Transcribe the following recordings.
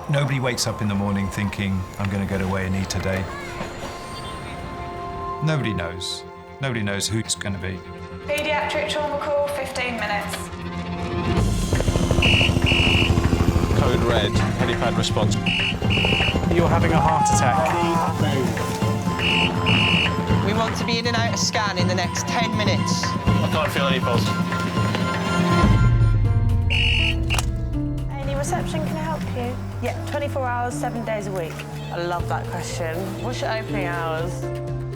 Nobody wakes up in the morning thinking, I'm going to go to A&E today. Nobody knows. Nobody knows who it's going to be. Paediatric trauma call, 15 minutes. Code red, helipad response. You're having a heart attack. We want to be in and out of scan in the next 10 minutes. I can't feel any pulse. A&E reception, can I help you? Yeah, 24 hours, 7 days a week. I love that question. What's your opening hours?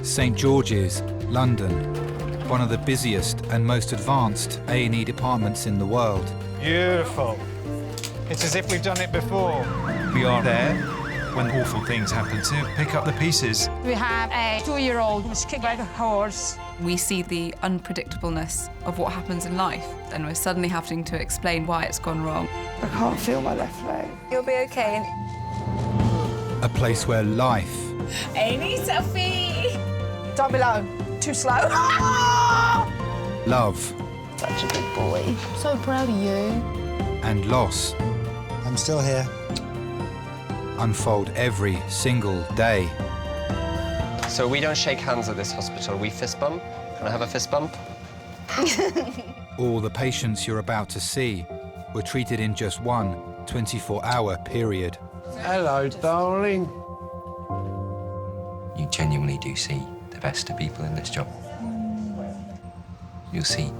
St George's, London, one of the busiest and most advanced A&E departments in the world. Beautiful. It's as if we've done it before. We are there when awful things happen to pick up the pieces. We have a 2-year-old who was kicked by a horse. We see the unpredictableness of what happens in life, and we're suddenly having to explain why it's gone wrong. I can't feel my left leg. You'll be okay. A place where life A&E selfie! Down below. Too slow. love Such a good boy. So proud of you. and loss I'm still here. unfold every single day. So we don't shake hands at this hospital, we fist bump. Can I have a fist bump? All the patients you're about to see were treated in just one 24-hour period. Hello, darling. You genuinely do see the best of people in this job. You'll see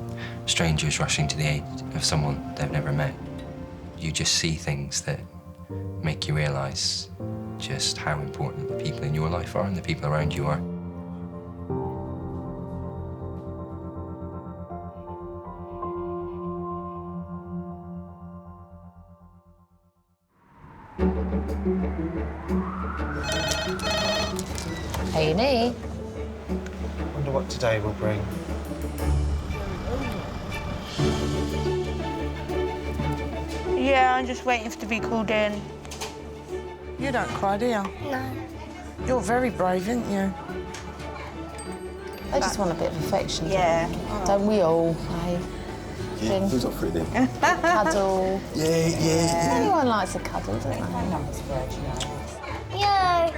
strangers rushing to the aid of someone they've never met. You just see things that make you realise just how important the people in your life are and the people around you are. A&E. Wonder what today will bring. Yeah, I'm just waiting to be called in. You don't cry, do you? No. You're very brave, aren't you? I just want a bit of affection. Yeah. Don't we all? Yeah, who's up for it then? Cuddle. Yeah. Anyone likes a cuddle, don't they? Yay.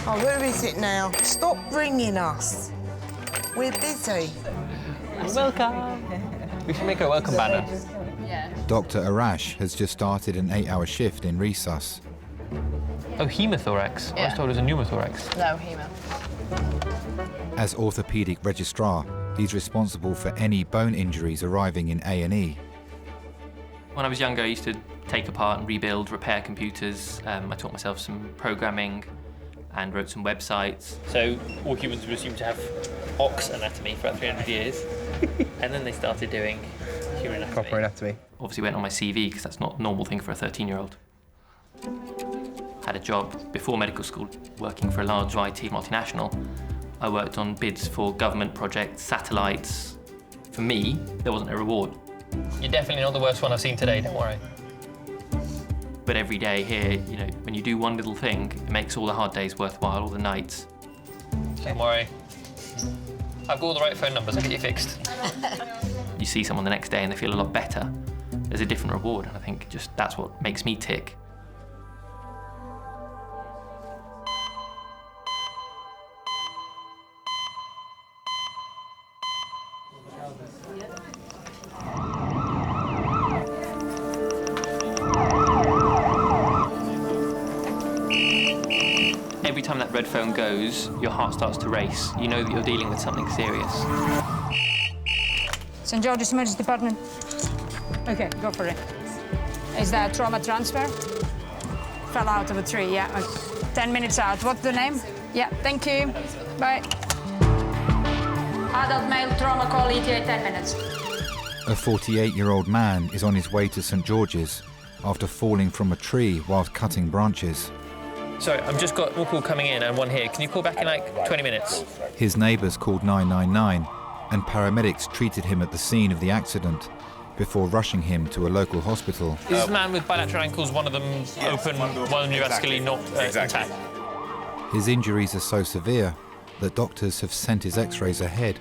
Oh, where is it now? Stop ringing us. We're busy. Welcome. We should make a welcome banner. Dr. Arash has just started an 8-hour shift in resus. Oh, hemothorax. I was told it was a pneumothorax. No, hemo. As orthopaedic registrar, he's responsible for any bone injuries arriving in A&E. When I was younger, I used to take apart and rebuild, repair computers. I taught myself some programming and wrote some websites. So all humans were assumed to have ox anatomy for about 300 years. And then they started doing human anatomy. Proper anatomy. Obviously went on my CV because that's not a normal thing for a 13-year-old. Had a job before medical school working for a large IT multinational. I worked on bids for government projects, satellites. For me, there wasn't a reward. You're definitely not the worst one I've seen today, don't worry. But every day here, you know, when you do one little thing, it makes all the hard days worthwhile, all the nights. Don't worry. I've got all the right phone numbers, I'll get you fixed. You see someone the next day and they feel a lot better. There's a different reward, and I think just that's what makes me tick. Every time that red phone goes, your heart starts to race. You know that you're dealing with something serious. St. George's Emergency Department. Okay, go for it. Is that trauma transfer? Fell out of a tree, yeah. 10 minutes out. What's the name? Yeah, thank you. Bye. Adult male trauma call, ETA 10 minutes. A 48-year-old man is on his way to St George's after falling from a tree whilst cutting branches. Sorry, I've just got one call coming in and one here. Can you call back in like 20 minutes? His neighbours called 999 and paramedics treated him at the scene of the accident before rushing him to a local hospital. Is this man with bilateral ankles, one of them open, one of them neurasically not intact? His injuries are so severe that doctors have sent his x-rays ahead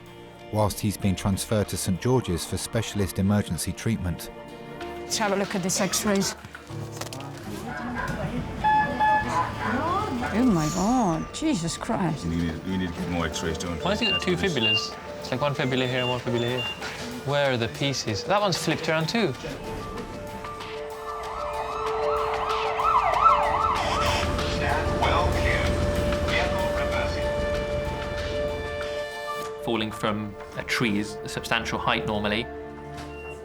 whilst he's been transferred to St George's for specialist emergency treatment. Let's have a look at these x-rays. Oh my God, Jesus Christ. We need more X-rays, don't we? Why has he got two fibulas? It's like one fibula here and one fibula here. Where are the pieces? That one's flipped around too. Falling from a tree is a substantial height normally.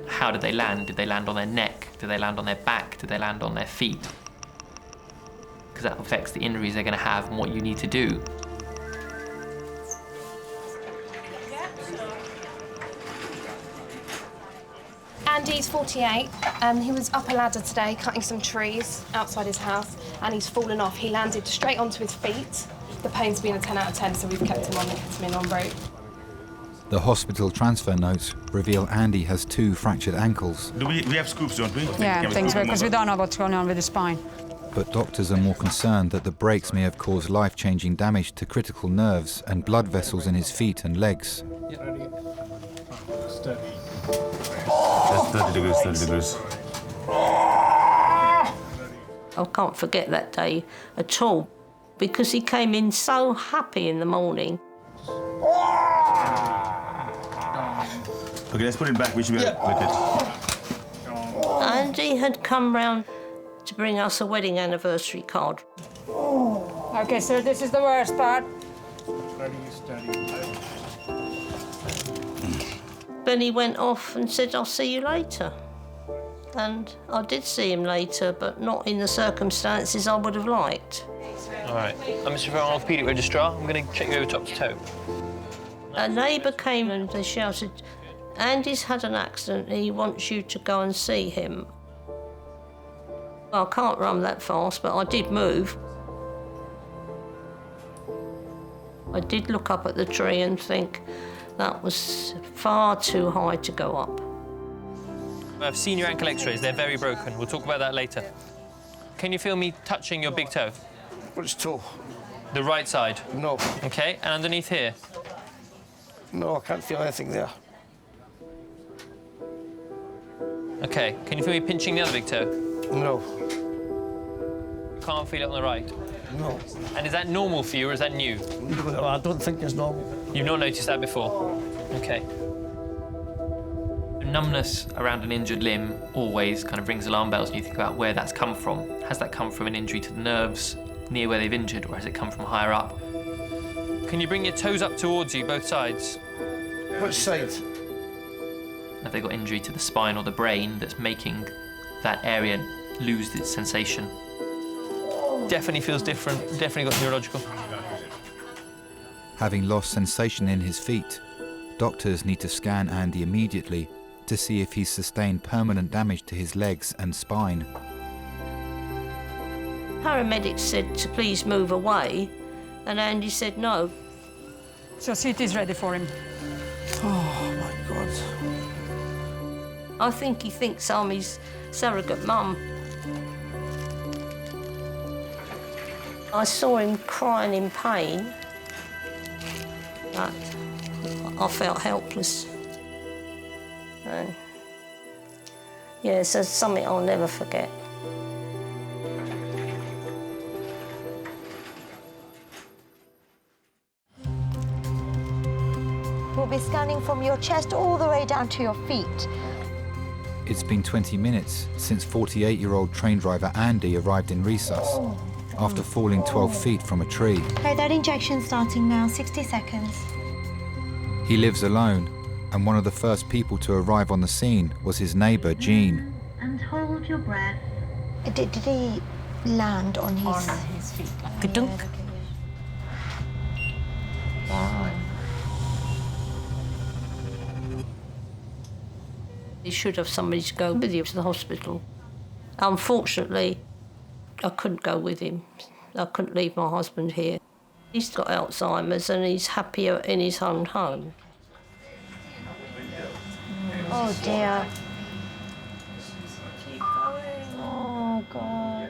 How did they land? Did they land on their neck? Did they land on their back? Did they land on their feet? Because that affects the injuries they're going to have and what you need to do. Andy's 48. He was up a ladder today cutting some trees outside his house and he's fallen off. He landed straight onto his feet. The pain's been a 10 out of 10, so we've kept him in on rope. The hospital transfer notes reveal Andy has 2 fractured ankles. We have scoops, don't we? Yeah, I think so, because we don't know what's going on with the spine. But doctors are more concerned that the breaks may have caused life-changing damage to critical nerves and blood vessels in his feet and legs. That's 30 degrees, 30 degrees. I can't forget that day at all because he came in so happy in the morning. Okay, let's put it back. We should be with it. Andy had come round to bring us a wedding anniversary card. Okay, so this is the worst part. Then he went off and said, I'll see you later. And I did see him later, but not in the circumstances I would have liked. All right. I'm Mr. Farrell, orthopaedic registrar. I'm going to check you over top to toe. A neighbour came and they shouted, Andy's had an accident, he wants you to go and see him. I can't run that fast, but I did move. I did look up at the tree and think that was far too high to go up. I've seen your ankle x-rays, they're very broken. We'll talk about that later. Can you feel me touching your big toe? Which toe? The right side? No. Okay, and underneath here? No, I can't feel anything there. Okay, can you feel me pinching the other big toe? No. Can't feel it on the right? No. And is that normal for you or is that new? No, I don't think it's normal. You've not noticed that before? Okay. Numbness around an injured limb always kind of rings alarm bells when you think about where that's come from. Has that come from an injury to the nerves near where they've injured, or has it come from higher up? Can you bring your toes up towards you, both sides? Which side? Have they got injury to the spine or the brain that's making that area lose its sensation? Definitely feels different, definitely got neurological. Having lost sensation in his feet, doctors need to scan Andy immediately to see if he's sustained permanent damage to his legs and spine. Paramedics said to please move away, and Andy said no. So CT's ready for him. Oh, my God. I think he thinks I'm his surrogate mum. I saw him crying in pain, but I felt helpless. And yeah, so it's something I'll never forget. We'll be scanning from your chest all the way down to your feet. It's been 20 minutes since 48-year-old train driver Andy arrived in resus after falling 12 feet from a tree. Okay, that injection starting now, 60 seconds. He lives alone, and one of the first people to arrive on the scene was his neighbour, Jean. And hold your breath. Did he land on his feet? Ka-dunk. Wow. You should have somebody to go with you to the hospital. Unfortunately, I couldn't go with him. I couldn't leave my husband here. He's got Alzheimer's and he's happier in his own home. Oh dear. Oh God.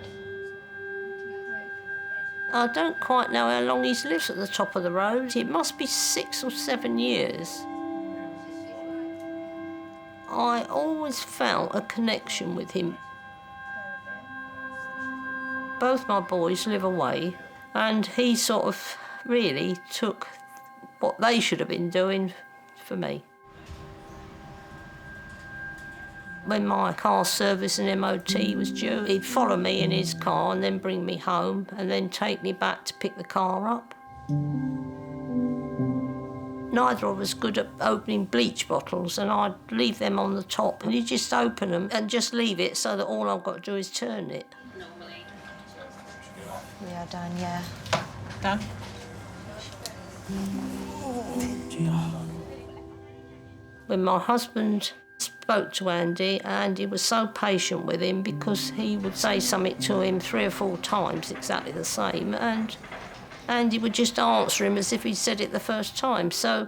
I don't quite know how long he's lived at the top of the road. It must be 6 or 7 years. I always felt a connection with him. Both my boys live away, and he sort of really took what they should have been doing for me. When my car service and MOT was due, he'd follow me in his car and then bring me home and then take me back to pick the car up. Neither of us good at opening bleach bottles, and I'd leave them on the top and he'd just open them and just leave it so that all I've got to do is turn it. We are done, yeah. Done? When my husband spoke to Andy, Andy was so patient with him because he would say something to him 3 or 4 times exactly the same, and Andy would just answer him as if he'd said it the first time. So,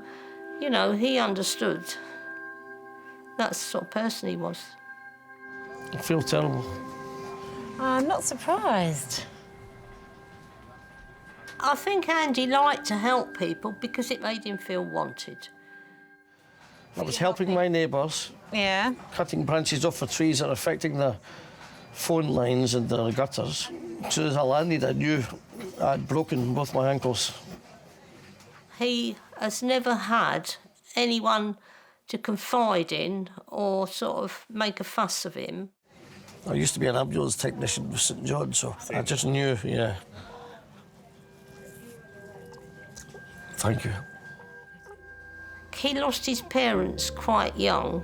you know, he understood. That's the sort of person he was. I feel terrible. I'm not surprised. I think Andy liked to help people because it made him feel wanted. I was helping my neighbours. Yeah. Cutting branches off the trees that are affecting the phone lines and the gutters. As soon as I landed, I knew I'd broken both my ankles. He has never had anyone to confide in or sort of make a fuss of him. I used to be an ambulance technician with St John, so I just knew, yeah. Thank you. He lost his parents quite young.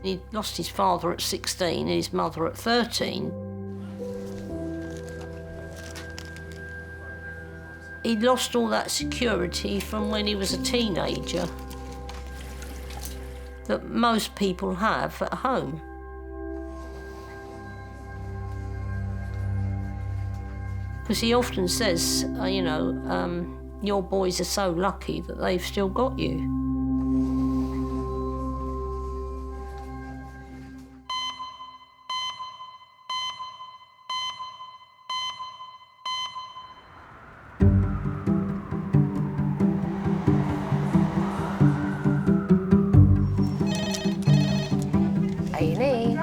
He lost his father at 16 and his mother at 13. He lost all that security from when he was a teenager that most people have at home. Because he often says, you know, your boys are so lucky that they've still got you. A&E.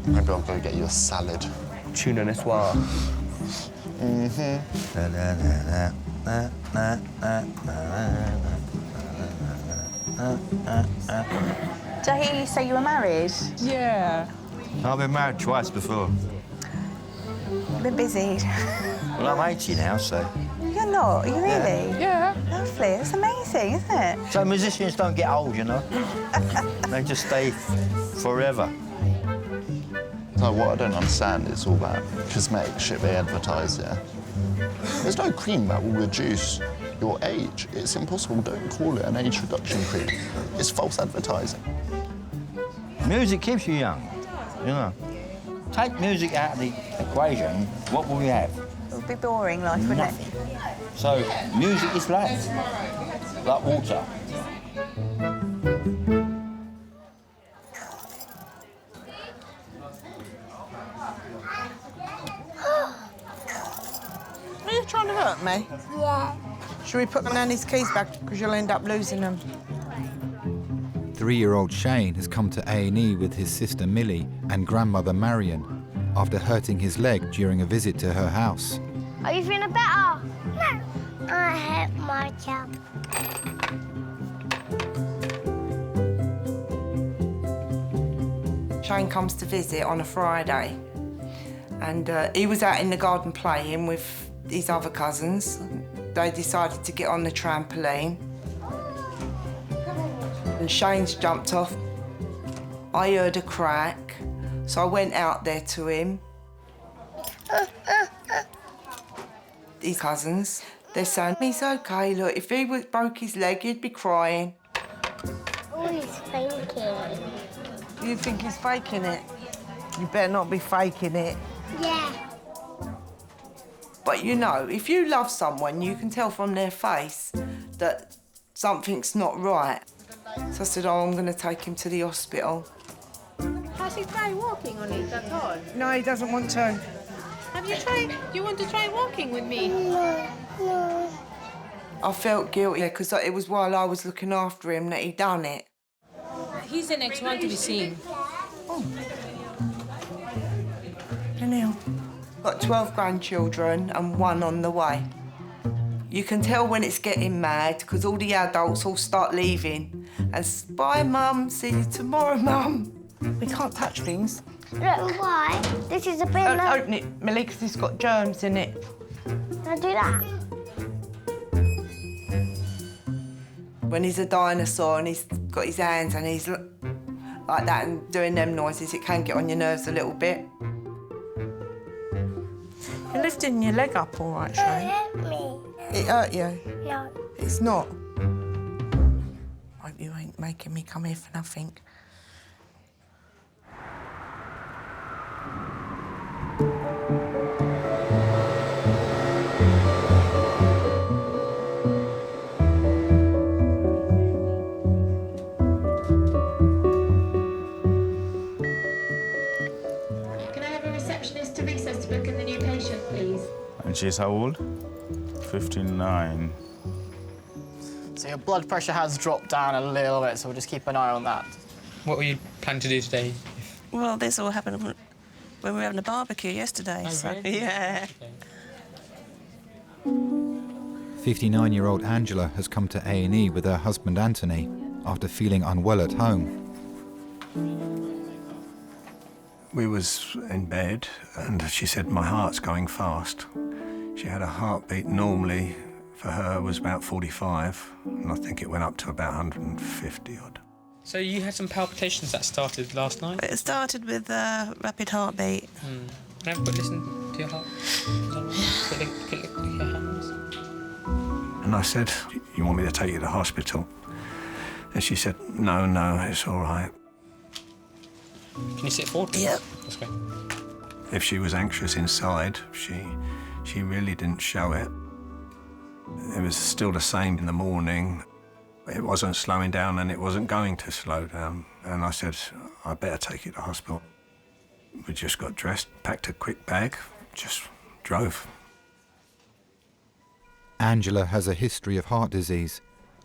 Maybe I'll go get you a salad. Tuna noir. Did I hear you say you were married? Yeah. I've been married twice before. A bit busy. Well, I'm 80 now, so... You're not, are you really? Yeah. Lovely, it's amazing, isn't it? So musicians don't get old, you know? They just stay forever. So what I don't understand is all that cosmetic shit they advertise, yeah? There's no cream that will reduce your age. It's impossible. Don't call it an age reduction cream. It's false advertising. Music keeps you young, you know. Take music out of the equation, what will we have? It would be boring life, wouldn't Nothing. So music is life, like water. Are you trying to hurt me? Yeah. Should we put Nanny's keys back? Because you'll end up losing them. 3-year-old Shane has come to A&E with his sister Millie and grandmother Marion after hurting his leg during a visit to her house. Are you feeling better? No. I hurt my job. Shane comes to visit on a Friday, and he was out in the garden playing with his other cousins. They decided to get on the trampoline, and Shane's jumped off. I heard a crack, so I went out there to him. His cousins, they're saying, he's okay, look, if he broke his leg, he'd be crying. Oh, he's faking. You think he's faking it? You better not be faking it. Yeah. But you know, if you love someone, you can tell from their face that something's not right. So I said, oh, I'm going to take him to the hospital. Has he tried walking on it at all? No, he doesn't want to. Have you tried? You want to try walking with me? No. I felt guilty because it was while I was looking after him that he done it. He's the next one to be seen. Got 12 grandchildren and 1 on the way. You can tell when it's getting mad because all the adults all start leaving. And bye, Mum. See you tomorrow, Mum. We can't touch things. Look, why? This is a bit Don't open it, Millie, because it's got germs in it. Can I do that? When he's a dinosaur and he's got his hands and he's like that and doing them noises, it can get on your nerves a little bit. You're lifting your leg up all right, Shane. It hurt me. It hurt you? Yeah. It's not. Hope you ain't making me come here for nothing. Can I have a receptionist to recess to book in the new patient, please? And she's how old? 59. So your blood pressure has dropped down a little bit, so we'll just keep an eye on that. What were you planning to do today? Well, this all happened when we were having a barbecue yesterday. Oh, so, really? yeah. 59-year-old Angela has come to A&E with her husband Anthony after feeling unwell at home. We was in bed and she said, my heart's going fast. She had a heartbeat normally for her was about 45, and I think it went up to about 150 odd. So you had some palpitations that started last night? It started with a rapid heartbeat. Can I have a quick listen to your heart? Quick look at your hands. And I said, you want me to take you to hospital? And she said, no, it's all right. Can you sit forward? Yep. That's great. If she was anxious inside, she really didn't show it. It was still the same in the morning. It wasn't slowing down and it wasn't going to slow down. And I said, I better take you to hospital. We just got dressed, packed a quick bag, just drove. Angela has a history of heart disease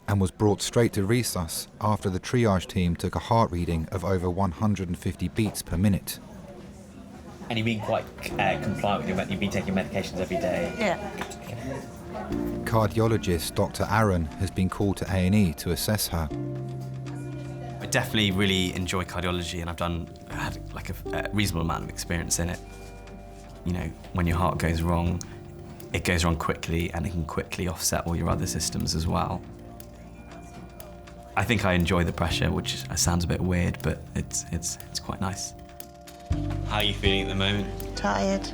and was brought straight to resus after the triage team took a heart reading of over 150 beats per minute. And you've been quite compliant with you've been taking medications every day? Yeah. Cardiologist Dr. Aaron has been called to A&E to assess her. I definitely really enjoy cardiology, and I had like a reasonable amount of experience in it. You know, when your heart goes wrong, it goes wrong quickly, and it can quickly offset all your other systems as well. I think I enjoy the pressure, which sounds a bit weird, but it's quite nice. How are you feeling at the moment? Tired.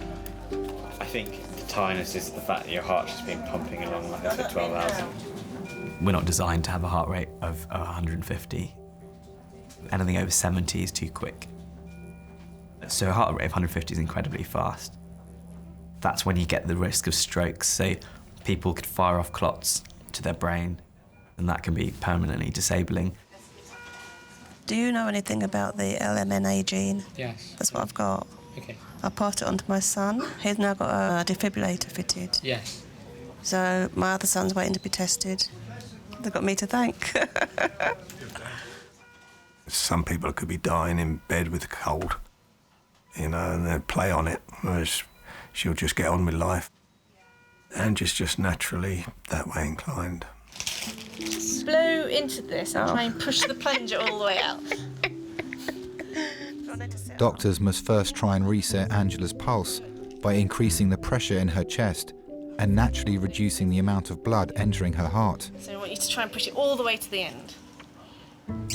I think the tiredness is the fact that your heart's just been pumping along, like I said, 12 hours. We're not designed to have a heart rate of 150. Anything over 70 is too quick. So a heart rate of 150 is incredibly fast. That's when you get the risk of strokes. So people could fire off clots to their brain, and that can be permanently disabling. Do you know anything about the LMNA gene? Yes. That's what I've got. Okay. I passed it on to my son. He's now got a defibrillator fitted. Yes. So my other son's waiting to be tested. They've got me to thank. Some people could be dying in bed with a cold, you know, and they'd play on it, whereas she'll just get on with life. Angie's just naturally that way inclined. Blow into this and try and push the plunger all the way out. Doctors must first try and reset Angela's pulse by increasing the pressure in her chest and naturally reducing the amount of blood entering her heart. So I want you to try and push it all the way to the end.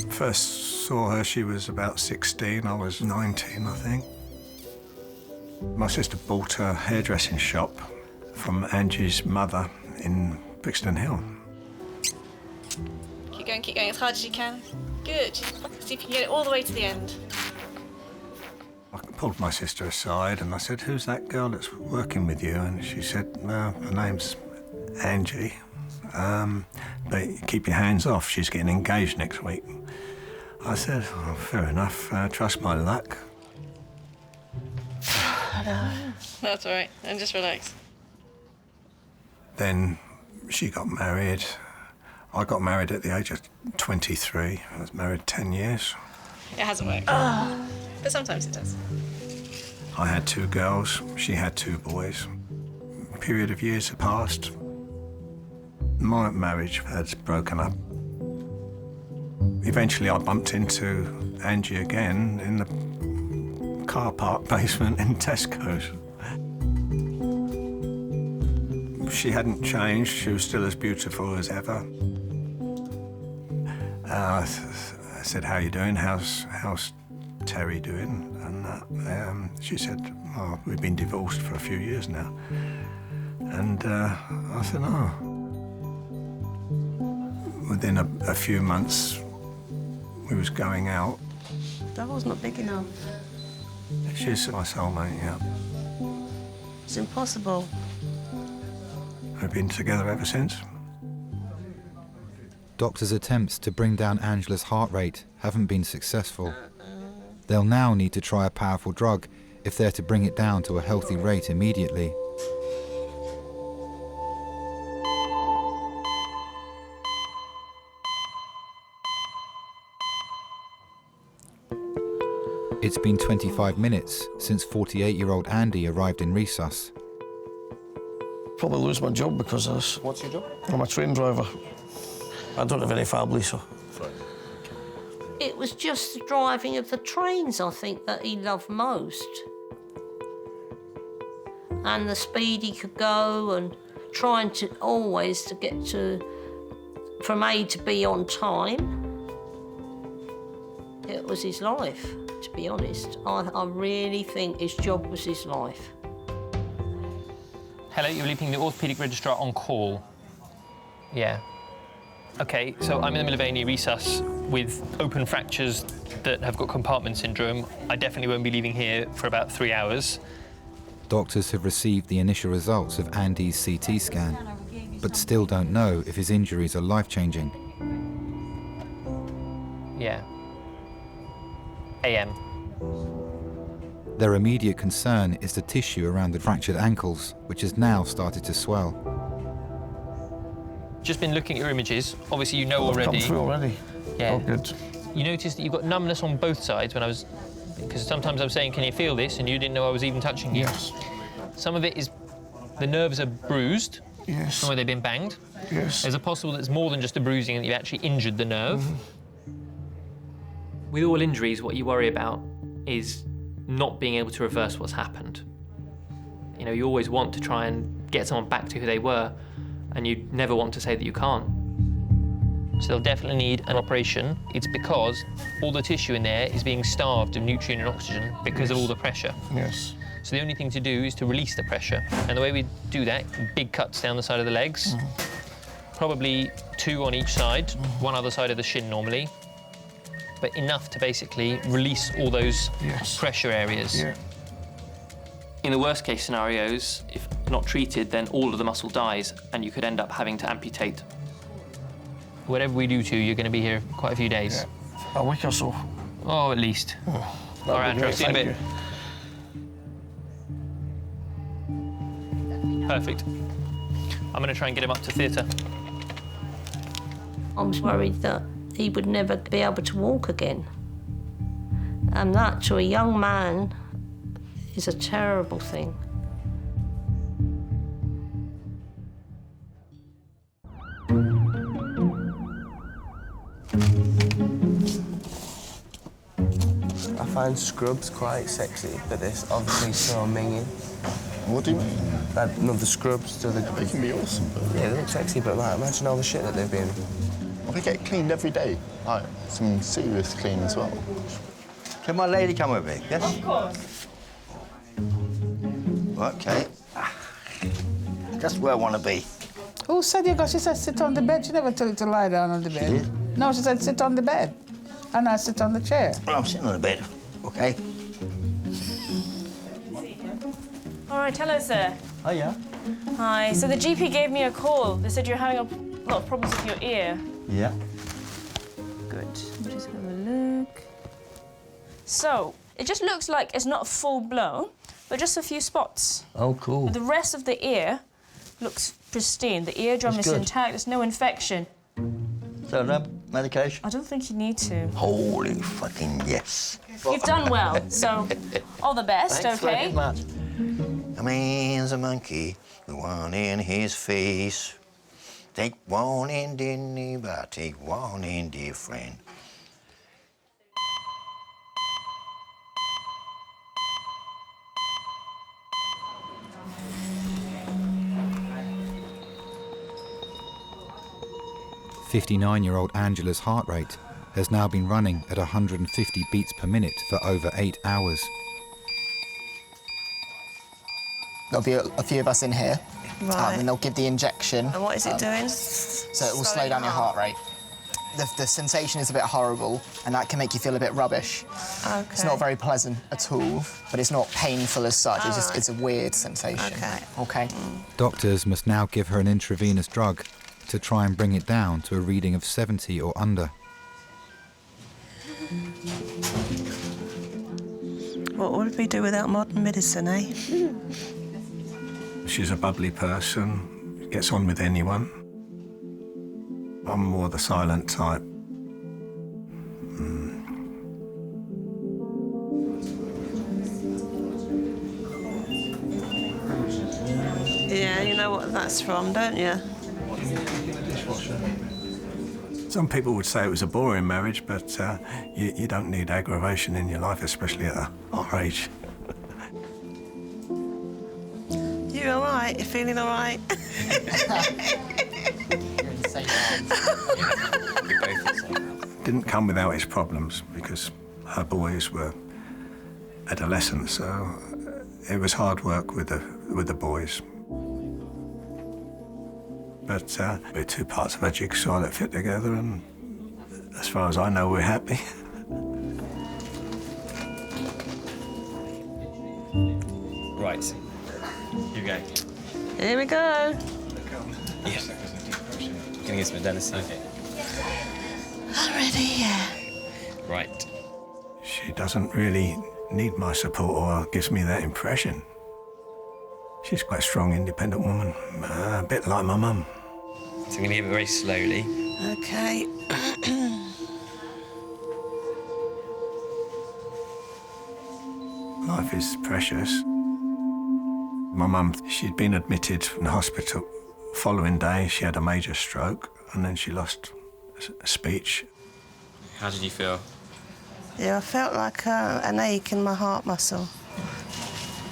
First saw her, she was about 16, I was 19, I think. My sister bought a hairdressing shop from Angie's mother in Brixton Hill. Keep going as hard as you can. Good. See if you can get it all the way to the end. I pulled my sister aside and I said, who's that girl that's working with you? And she said, her name's Angie. But keep your hands off, she's getting engaged next week. I said, well, fair enough, trust my luck. That's all right, and just relax. Then she got married. I got married at the age of 23. I was married 10 years. It hasn't worked. But sometimes it does. I had 2 girls, she had 2 boys. A period of years had passed. My marriage had broken up. Eventually I bumped into Angie again in the car park basement in Tesco's. She hadn't changed, she was still as beautiful as ever. I said, how you doing? How's Terry doing? And she said, oh, we've been divorced for a few years now. And I said, oh. Within a few months, we was going out. That was not big enough. She's my soulmate, yeah. It's impossible. We've been together ever since. Doctors' attempts to bring down Angela's heart rate haven't been successful. They'll now need to try a powerful drug if they're to bring it down to a healthy rate immediately. It's been 25 minutes since 48-year-old Andy arrived in resus. Probably lose my job because of this. What's your job? I'm a train driver. I don't have any family, so... It was just the driving of the trains, I think, that he loved most. And the speed he could go and trying to always to get from A to B on time. It was his life, to be honest. I really think his job was his life. Hello, you're leaving the orthopaedic registrar on call. Yeah. OK, so I'm in the middle of A&E resus with open fractures that have got compartment syndrome. I definitely won't be leaving here for about 3 hours. Doctors have received the initial results of Andy's CT scan, but still don't know if his injuries are life-changing. Yeah. AM. Their immediate concern is the tissue around the fractured ankles, which has now started to swell. Just been looking at your images. Obviously, you know already. Come through already. Yeah. Oh, good. You noticed that you've got numbness on both sides when I was... Because sometimes I'm saying, can you feel this? And you didn't know I was even touching you. Yes. Some of it is... The nerves are bruised. Yes. From where they've been banged. Yes. There's a possible that it's more than just a bruising and that you've actually injured the nerve. With all injuries, what you worry about is not being able to reverse what's happened. You know, you always want to try and get someone back to who they were, and you never want to say that you can't. So they'll definitely need an operation. It's because all the tissue in there is being starved of nutrient and oxygen because of all the pressure. Yes. So the only thing to do is to release the pressure. And the way we do that, big cuts down the side of the legs, probably 2 on each side, 1 other side of the shin normally, but enough to basically release all those pressure areas. Yeah. In the worst case scenarios, if not treated, then all of the muscle dies and you could end up having to amputate. Whatever we do to you, you're going to be here quite a few days. Yeah. A week or so. Oh, at least. All right, Andrew, see you in a bit. Perfect. I'm going to try and get him up to theatre. I was worried that he would never be able to walk again. And that, to a young man, is a terrible thing. I find scrubs quite sexy, but it's obviously so minging. What do you mean? No, the scrubs. They can be awesome, but... Yeah, they look sexy, but like, imagine all the shit that they've been. Well, they get cleaned every day. Like, some serious clean as well. Can my lady come with me? Yes? Of course. OK. Just where I want to be. Who said you got? She said sit on the bed. She never told you to lie down on the bed. She did? No, she said sit on the bed. And I sit on the chair. Well, I'm sitting on the bed, OK? All right, hello, sir. Oh, yeah? Hi. So the GP gave me a call. They said you're having a lot of problems with your ear. Yeah. Good. Just have a look. So, it just looks like it's not full blown, but just a few spots. Oh, cool. The rest of the ear looks pristine. The eardrum That's is good. intact. There's no infection. So no medication? I don't think you need to. Holy fucking yes. You've done well, so all the best, Thanks okay? very much. A man's a monkey, the one in his face. Take warning, anybody, take warning, dear friend. "59-year-old Angela's heart rate has now been running at 150 beats per minute for over 8 hours. There'll be a few of us in here, Right. and they'll give the injection. And what is it doing? So it will slow down your heart rate. The sensation is a bit horrible, and that can make you feel a bit rubbish. Okay. It's not very pleasant at all, but it's not painful as such. It's just Alright. it's a weird sensation. Okay. Okay. Doctors must now give her an intravenous drug to try and bring it down to a reading of 70 or under. What would we do without modern medicine, eh? She's a bubbly person, gets on with anyone. I'm more the silent type. Yeah, you know what that's from, don't you? Some people would say it was a boring marriage, but you don't need aggravation in your life, especially at our age. You all right? You feeling all right? Didn't come without its problems because her boys were adolescents, so it was hard work with the boys. But we're two parts of a jigsaw that fit together, and as far as I know, we're happy. Right. Here we go. Here we go. Yes. Gonna get some adenosine. Okay. Already, yeah. Right. She doesn't really need my support, or gives me that impression. She's quite a strong, independent woman, a bit like my mum. So I'm gonna give it very slowly. Okay. Life is precious. My mum, she'd been admitted in the hospital. Following day, she had a major stroke, and then she lost speech. How did you feel? Yeah, I felt like an ache in my heart muscle.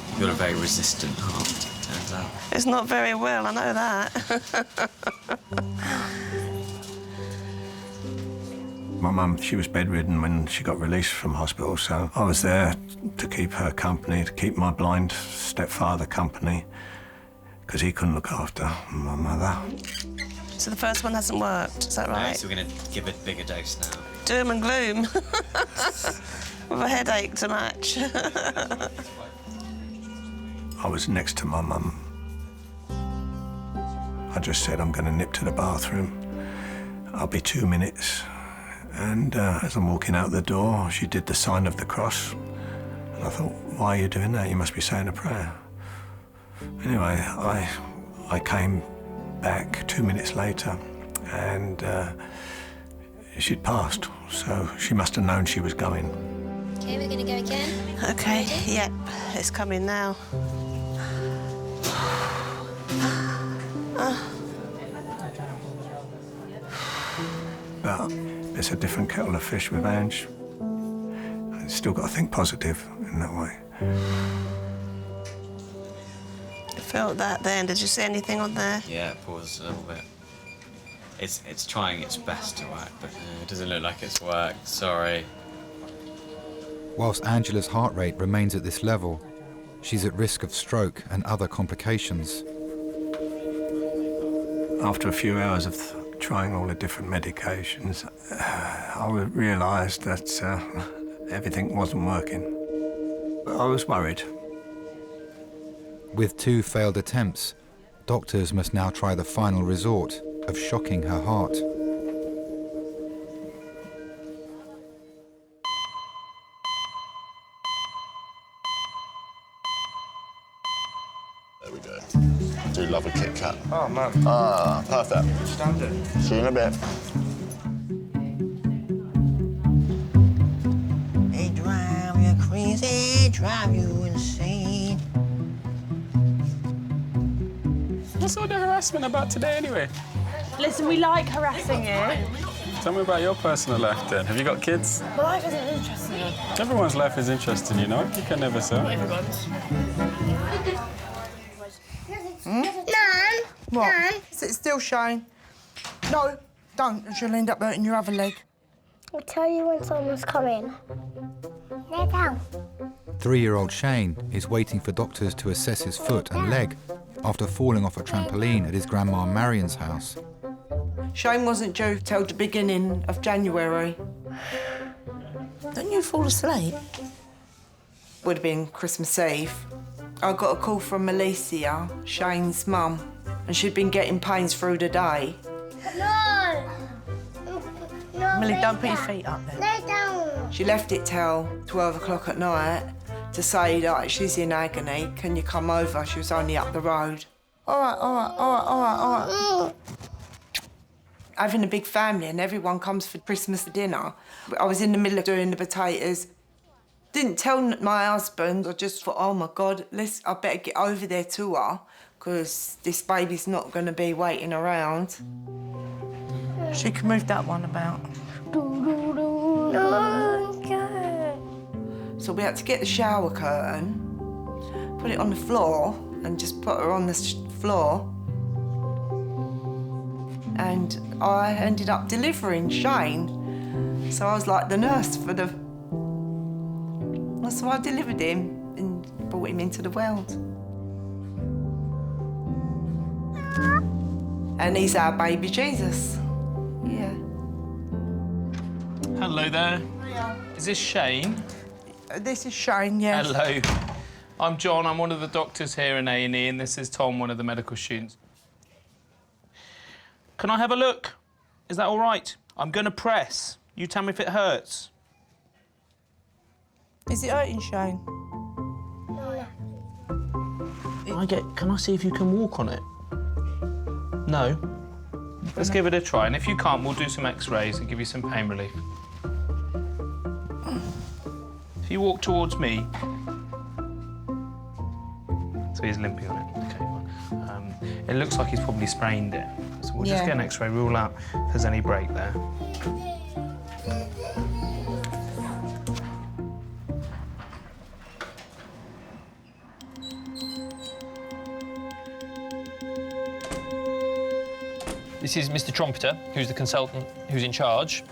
You've got a very resistant heart, it turns out. It's not very well, I know that. My mum, she was bedridden when she got released from hospital, so I was there to keep her company, to keep my blind stepfather company, because he couldn't look after my mother. So the first one hasn't worked, is that right? No, so we're gonna give it a bigger dose now. Doom and gloom. With a headache to match. I was next to my mum. I just said, I'm going to nip to the bathroom. I'll be 2 minutes. And as I'm walking out the door, she did the sign of the cross. And I thought, why are you doing that? You must be saying a prayer. Anyway, I came back 2 minutes later, and she'd passed, so she must have known she was going. Okay, we're gonna go again. Okay, yep, it's coming now. But it's a different kettle of fish with Ange. I still got to think positive in that way. I felt that then. Did you see anything on there? Yeah, it pauses a little bit. It's trying its best to work, but it doesn't look like it's worked. Sorry. Whilst Angela's heart rate remains at this level, she's at risk of stroke and other complications. After a few hours of trying all the different medications, I realised that everything wasn't working. I was worried. With 2 failed attempts, doctors must now try the final resort of shocking her heart. There we go. I do love a Kit Kat. Oh, man. Ah, perfect. Standard. See you in a bit. drive you insane. What's all the harassment about today, anyway? Listen, we like harassing you. Tell me about your personal life, then. Have you got kids? My life isn't interesting. Everyone's life is interesting, you know? You can never say. Not everyone's. Nan! What? Nan? Sit still, Shane. No, don't, or you'll end up hurting your other leg. I'll tell you when someone's coming. Lay down. 3-year-old Shane is waiting for doctors to assess his foot and leg after falling off a trampoline at his grandma Marion's house. Shane wasn't due till the beginning of January. Don't you fall asleep? Would have been Christmas Eve. I got a call from Alicia, Shane's mum, and she'd been getting pains through the day. No! No, Millie, don't put your feet up there. Lay down. She left it till 12 o'clock at night to say that she's in agony. Can you come over? She was only up the road. All right. Having a big family and everyone comes for Christmas dinner. I was in the middle of doing the potatoes. Didn't tell my husband. I just thought, oh my God, I better get over there to her because this baby's not going to be waiting around. She can move that one about. So we had to get the shower curtain, put it on the floor and just put her on the floor. And I ended up delivering Shane. So I was like the nurse for the... So I delivered him and brought him into the world. And he's our baby Jesus. Yeah. Hello there. Is this Shane? This is Shane, yes. Hello. I'm John. I'm one of the doctors here in A&E, and this is Tom, one of the medical students. Can I have a look? Is that all right? I'm going to press. You tell me if it hurts. Is it hurting, Shane? Can I see if you can walk on it? No? Let's give it a try, and if you can't, we'll do some x-rays and give you some pain relief. If you walk towards me... So he's limping on it. OK, fine. It looks like he's probably sprained it. So we'll just get an x-ray, rule out if there's any break there. This is Mr. Trumpeter, who's the consultant who's in charge.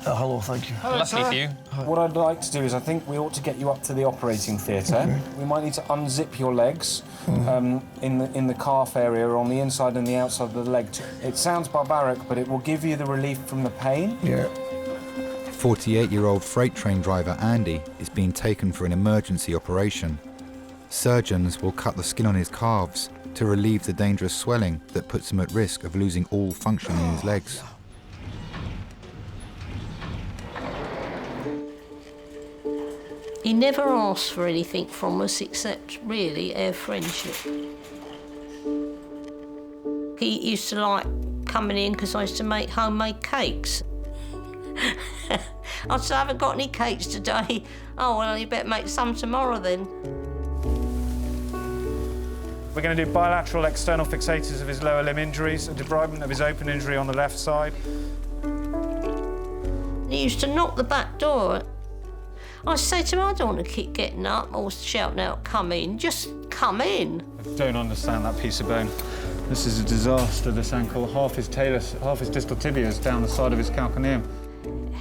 Hello, thank you. Luckily for you. What I'd like to do is I think we ought to get you up to the operating theatre. Okay. We might need to unzip your legs in the calf area on the inside and the outside of the leg. It sounds barbaric, but it will give you the relief from the pain. Yeah. 48-year-old freight train driver Andy is being taken for an emergency operation. Surgeons will cut the skin on his calves to relieve the dangerous swelling that puts him at risk of losing all function in his legs. He never asked for anything from us except, really, our friendship. He used to like coming in because I used to make homemade cakes. I said, I haven't got any cakes today. Oh, well, you better make some tomorrow then. We're going to do bilateral external fixators of his lower limb injuries, a debridement of his open injury on the left side. He used to knock the back door. I said to him, I don't want to keep getting up or shouting out, come in, just come in. I don't understand that piece of bone. This is a disaster, this ankle. Half his distal tibia is down the side of his calcaneum.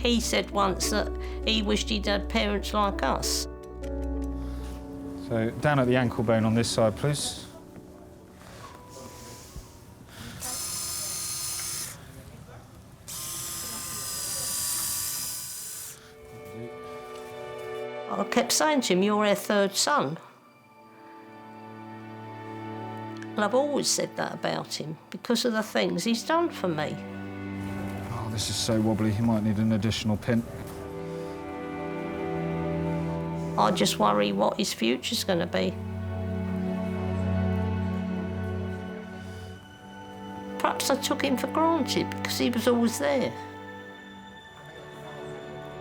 He said once that he wished he'd had parents like us. So, down at the ankle bone on this side, please. I kept saying to him, you're our third son. And I've always said that about him, because of the things he's done for me. Oh, this is so wobbly, he might need an additional pin. I just worry what his future's going to be. Perhaps I took him for granted, because he was always there.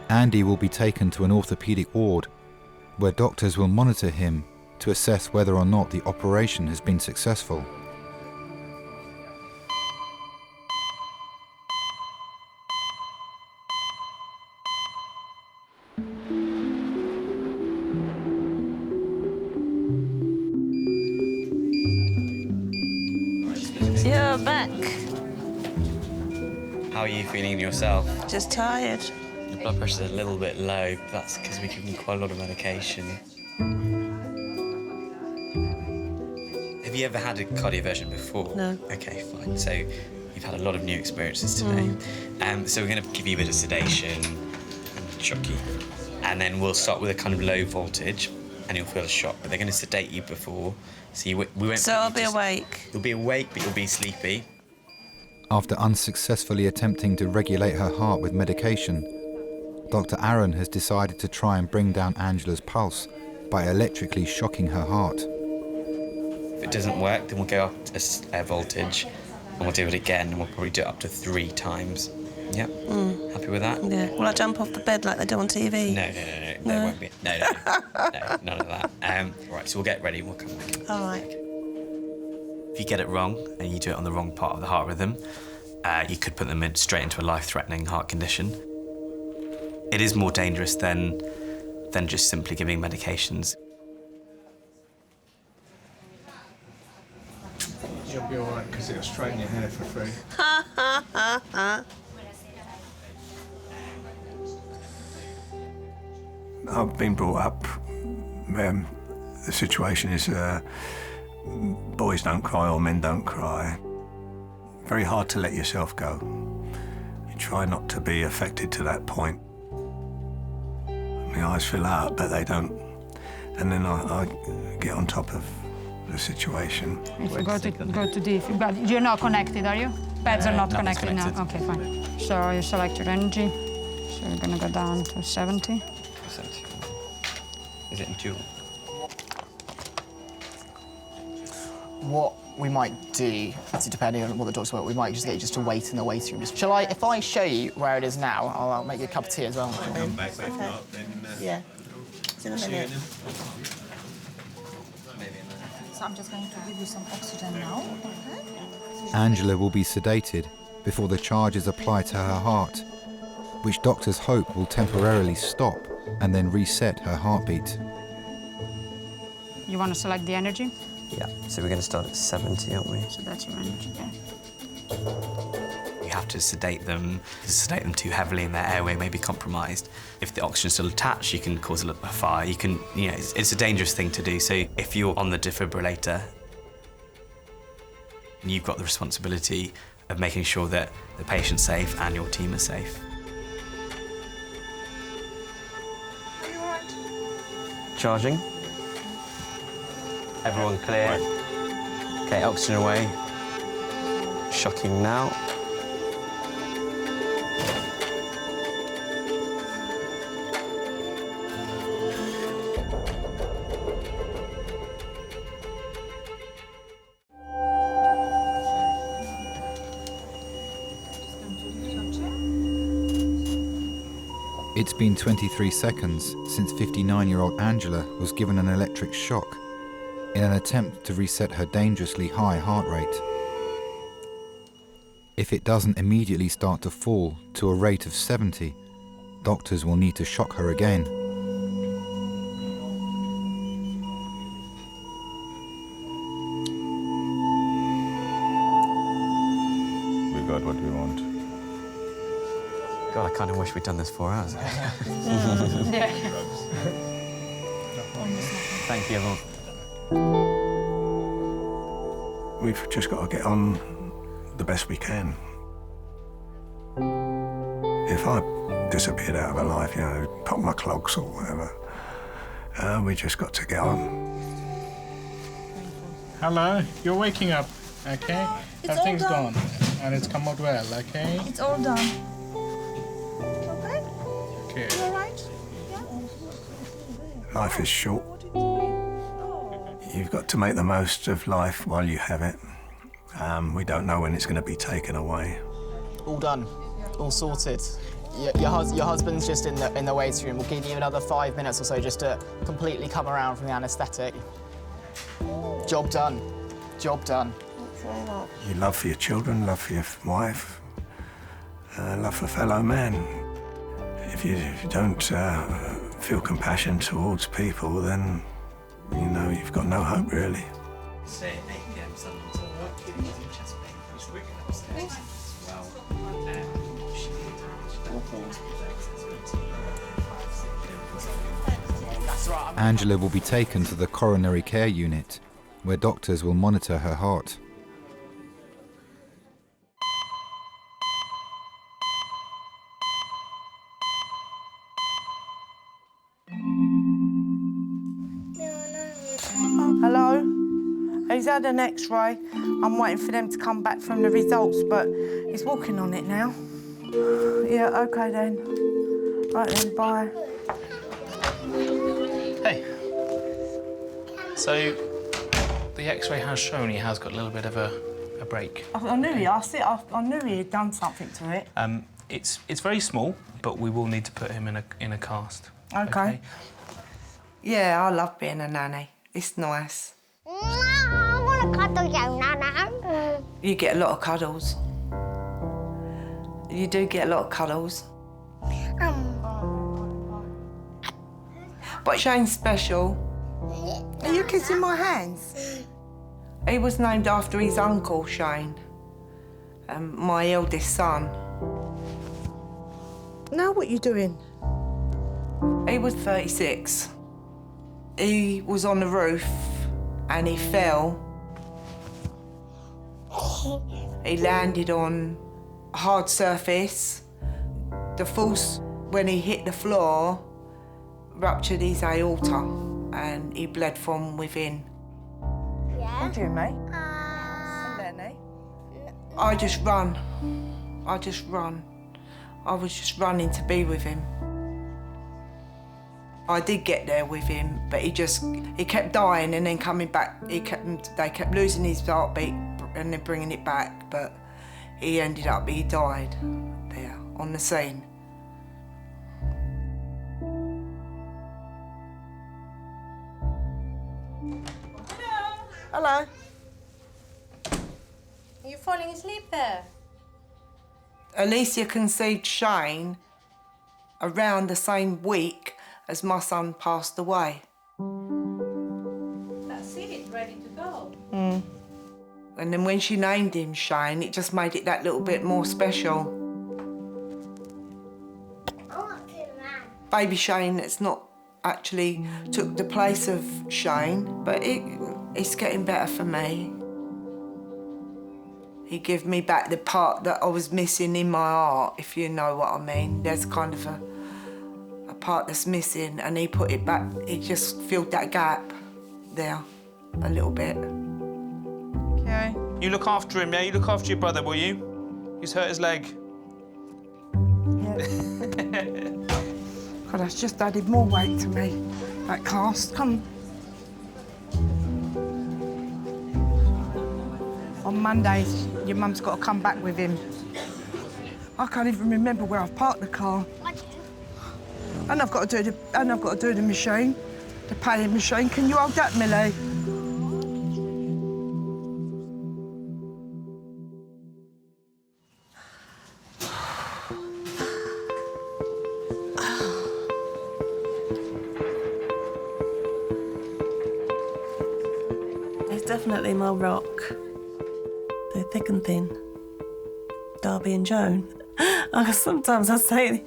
Andy will be taken to an orthopaedic ward where doctors will monitor him to assess whether or not the operation has been successful. You're back. How are you feeling yourself? Just tired. Your blood pressure's a little bit low, but that's because we've given you quite a lot of medication. Have you ever had a cardioversion before? No. Okay, fine. So you've had a lot of new experiences today. So we're going to give you a bit of sedation and shock you. And then we'll start with a kind of low voltage and you'll feel a shock. But they're going to sedate you before. So we won't. So I'll be awake. You'll be awake, but you'll be sleepy. After unsuccessfully attempting to regulate her heart with medication, Dr. Aaron has decided to try and bring down Angela's pulse by electrically shocking her heart. If it doesn't work, then we'll go up a voltage and we'll do it again, and we'll probably do it up to 3 times. Yep. Happy with that? Yeah. Will I jump off the bed like they do on TV? No. There won't be. No, none of that. Right, so we'll get ready and we'll come back. All right. If you get it wrong and you do it on the wrong part of the heart rhythm, you could put them straight into a life-threatening heart condition. It is more dangerous than just simply giving medications. You'll be all right because it'll straighten your hair for free. Ha ha ha ha. I've been brought up, the situation is boys don't cry or men don't cry. Very hard to let yourself go. You try not to be affected to that point. My eyes fill out, but they don't. And then I get on top of the situation. If you go to D, you're not connected, are you? Pads are not connected now. Okay, fine. So you select your energy. So you're gonna go down to 70. Is it in joule? What we might do, depending on what the doctors want, we might just get you just to wait in the waiting room. Shall I, if I show you where it is now, I'll make you a cup of tea as well. Come back, but if not, then... Yeah. It's in a minute. So I'm just going to give you some oxygen now. Angela will be sedated before the charge is applied to her heart, which doctors hope will temporarily stop and then reset her heartbeat. You want to select the energy? Yeah, so we're going to start at 70, aren't we? So that's your energy, yeah. You have to sedate them. To sedate them too heavily and their airway may be compromised. If the oxygen's still attached, you can cause a fire. You can, it's a dangerous thing to do. So if you're on the defibrillator, you've got the responsibility of making sure that the patient's safe and your team are safe. Charging. Everyone clear. Okay, oxygen away. Shocking now. It's been 23 seconds since 59-year-old Angela was given an electric shock in an attempt to reset her dangerously high heart rate. If it doesn't immediately start to fall to a rate of 70, doctors will need to shock her again. We got what we want. God, I kind of wish we'd done this 4 hours ago. Yeah. Thank you, everyone. We've just got to get on the best we can. If I disappeared out of her life, pop my clogs or whatever, we just got to get on. Hello, you're waking up, okay? It's Everything's all done. gone, and it's come out well, okay? It's all done. Okay? Okay. You all right? Life is short. You've got to make the most of life while you have it. We don't know when it's going to be taken away. All done. All sorted. Your husband's just in the waiting room. We'll give you another 5 minutes or so just to completely come around from the anaesthetic. Job done. Job done. Your love for your children, love for your wife, love for fellow men. If you don't feel compassion towards people, then, you know, you've got no hope, really. Say 8 p.m. Sunday to work, giving you chest pain. He's wigging upstairs as well. Angela will be taken to the coronary care unit, where doctors will monitor her heart. Hello? He's had an X-ray. I'm waiting for them to come back from the results, but he's walking on it now. Yeah, OK then. Right then, bye. Hey. So, the X-ray has shown he has got a little bit of a break. I knew he asked it. I knew he had done something to it. It's very small, but we will need to put him in a cast. OK. Yeah, I love being a nanny. It's nice. I want to cuddle you, Nana. You get a lot of cuddles. You do get a lot of cuddles. But Shane's special. Are you kissing my hands? He was named after his uncle, Shane, my eldest son. Now what you doing? He was 36. He was on the roof and he fell. He landed on a hard surface. The force, when he hit the floor, ruptured his aorta and he bled from within. Yeah? What do you, mate? Lenny? I just run. I just run. I was just running to be with him. I did get there with him, but he kept dying and then coming back. They kept losing his heartbeat and then bringing it back, but he died there on the scene. Hello. Are you falling asleep there? Alicia conceived Shane around the same week as my son passed away. That's it, ready to go. And then when she named him Shane, it just made it that little bit more special. Baby Shane, it's not actually took the place of Shane, but it's getting better for me. He gave me back the part that I was missing in my art, if you know what I mean. There's kind of a part that's missing, and he put it back. He just filled that gap there a little bit. Okay. You look after him, yeah? You look after your brother, will you? He's hurt his leg. God, that's just added more weight to me, that cast. Come. On Mondays, your mum's got to come back with him. I can't even remember where I've parked the car. And I've got to do the machine, the paying machine. Can you hold that, Millie? It's definitely my rock. They're thick and thin. Darby and Joan. Sometimes I say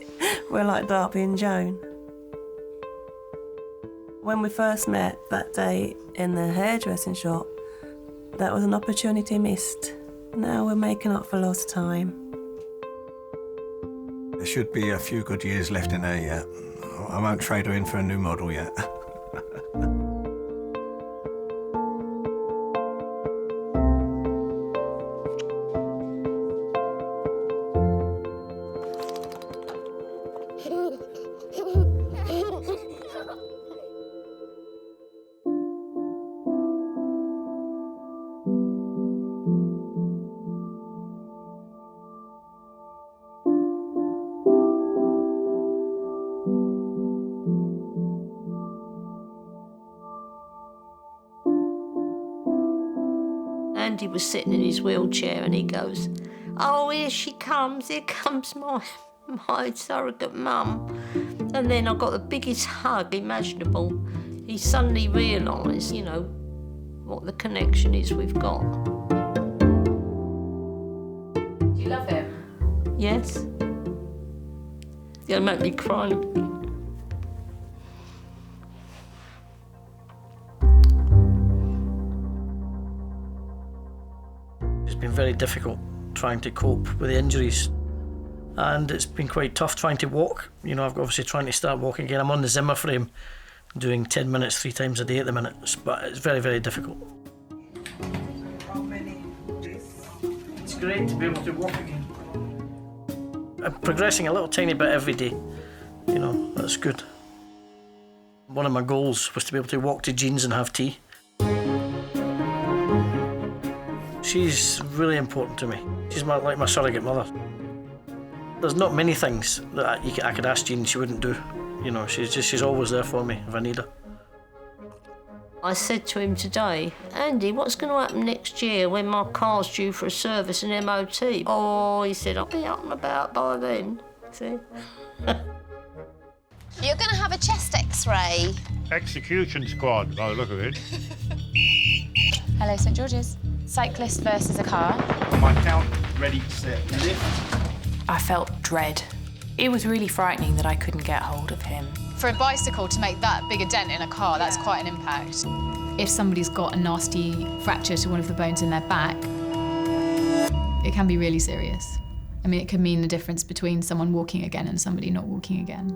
we're like Darby and Joan. When we first met that day in the hairdressing shop, that was an opportunity missed. Now we're making up for lost time. There should be a few good years left in her yet. I won't trade her in for a new model yet. Andy was sitting in his wheelchair and he goes, "Oh, here she comes, here comes my surrogate mum." And then I got the biggest hug imaginable. He suddenly realised, you know, what the connection is we've got. Do you love him? Yes. It'll make me cry. It's been very difficult trying to cope with the injuries. And it's been quite tough trying to walk. You know, I've obviously trying to start walking again. I'm on the Zimmer frame, doing 10 minutes 3 times a day at the minute, but it's very, very difficult. It's great to be able to walk again. I'm progressing a little tiny bit every day. You know, that's good. One of my goals was to be able to walk to Jean's and have tea. She's really important to me. She's like my surrogate mother. There's not many things that I could ask Jean she wouldn't do. You know, she's always there for me if I need her. I said to him today, "Andy, what's going to happen next year when my car's due for a service and MOT?" "Oh," he said, "I'll be up and about by then." See? You're going to have a chest X-ray. Execution squad, by the look of it. Hello, St George's. Cyclist versus a car. On my count, ready, set, lift. I felt dread. It was really frightening that I couldn't get hold of him. For a bicycle to make that big a dent in a car, that's quite an impact. If somebody's got a nasty fracture to one of the bones in their back, it can be really serious. I mean, it can mean the difference between someone walking again and somebody not walking again.